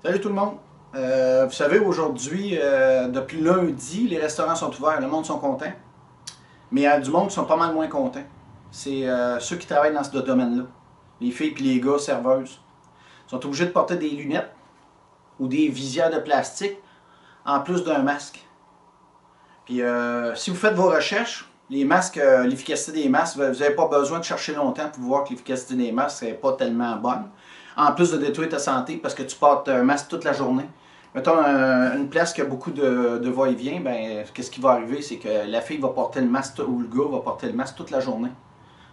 Salut tout le monde! Vous savez, aujourd'hui, depuis lundi, les restaurants sont ouverts, le monde sont contents. Mais il y a du monde qui sont pas mal moins contents. C'est ceux qui travaillent dans ce domaine-là. Les filles et les gars serveuses. Ils sont obligés de porter des lunettes ou des visières de plastique en plus d'un masque. Puis si vous faites vos recherches, les masques, l'efficacité des masques, vous n'avez pas besoin de chercher longtemps pour voir que l'efficacité des masques n'est pas tellement bonne. En plus de détruire ta santé parce que tu portes un masque toute la journée. Mettons une place qui a beaucoup de va-et-vient, ben, qu'est-ce qui va arriver? C'est que la fille va porter le masque ou le gars va porter le masque toute la journée.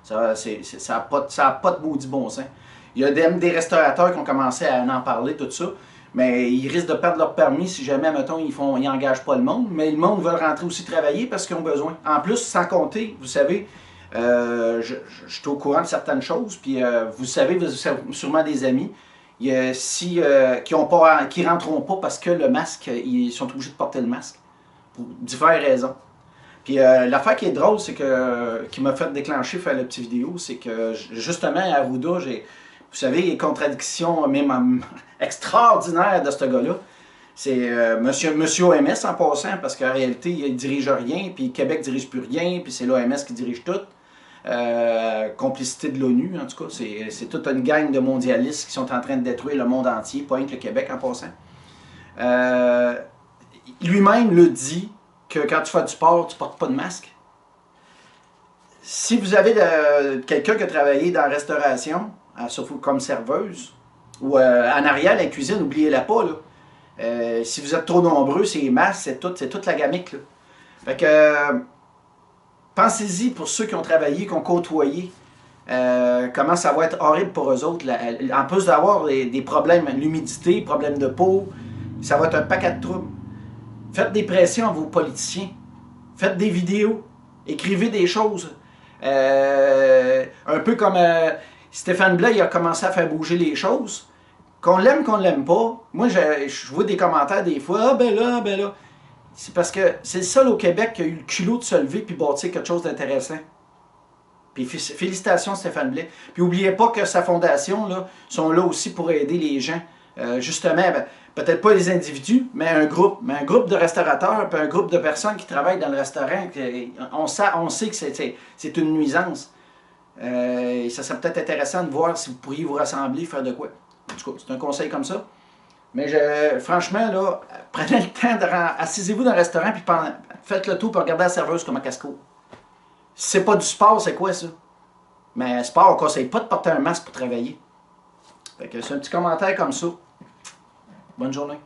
Ça n'a pas de maudit bon sens. Il y a des restaurateurs qui ont commencé à en parler, tout ça. Mais ils risquent de perdre leur permis si jamais, mettons, ils n'engagent pas le monde. Mais le monde veut rentrer aussi travailler parce qu'ils ont besoin. En plus, sans compter, vous savez, je suis au courant de certaines choses. Puis vous avez sûrement des amis qui ne rentreront pas parce que le masque, ils sont obligés de porter le masque. Pour diverses raisons. Puis l'affaire qui est drôle, c'est que qui m'a fait déclencher faire la petite vidéo, c'est que justement à Arruda, vous savez, les contradictions même extraordinaires de ce gars-là. C'est monsieur OMS en passant, parce qu'en réalité, il dirige rien, puis Québec dirige plus rien, puis c'est l'OMS qui dirige tout. Complicité de l'ONU, en tout cas. C'est toute une gang de mondialistes qui sont en train de détruire le monde entier, pas rien que le Québec en passant. Lui-même le dit que quand tu fais du sport, tu ne portes pas de masque. Si vous avez quelqu'un qui a travaillé dans la restauration, sauf comme serveuse, ou en arrière, la cuisine, n'oubliez-la pas. Là. Si vous êtes trop nombreux, c'est masques, c'est toute la gamique. Là. Fait que, pensez-y pour ceux qui ont travaillé, qui ont côtoyé, comment ça va être horrible pour eux autres. Là. En plus d'avoir des problèmes, l'humidité, problèmes de peau, ça va être un paquet de troubles. Faites des pressions à vos politiciens. Faites des vidéos. Écrivez des choses. Un peu comme Stéphane Blais il a commencé à faire bouger les choses. Qu'on l'aime, qu'on ne l'aime pas. Moi, je vois des commentaires des fois. Ah ben là, ben là. C'est parce que c'est le seul au Québec qui a eu le culot de se lever et bâtir quelque chose d'intéressant. Puis félicitations Stéphane Blais. Puis n'oubliez pas que sa fondation là, sont là aussi pour aider les gens. Justement, ben, peut-être pas les individus, mais un groupe de restaurateurs, puis un groupe de personnes qui travaillent dans le restaurant. On sait que c'est une nuisance. Ça serait peut-être intéressant de voir si vous pourriez vous rassembler, faire de quoi. En tout cas, c'est un conseil comme ça. Mais franchement, là, prenez le temps assisez-vous dans le restaurant, puis faites le tour, puis regardez la serveuse comme un casco. Si c'est pas du sport, c'est quoi ça? Mais sport, on ne conseille pas de porter un masque pour travailler. Fait que c'est un petit commentaire comme ça. Bonne journée.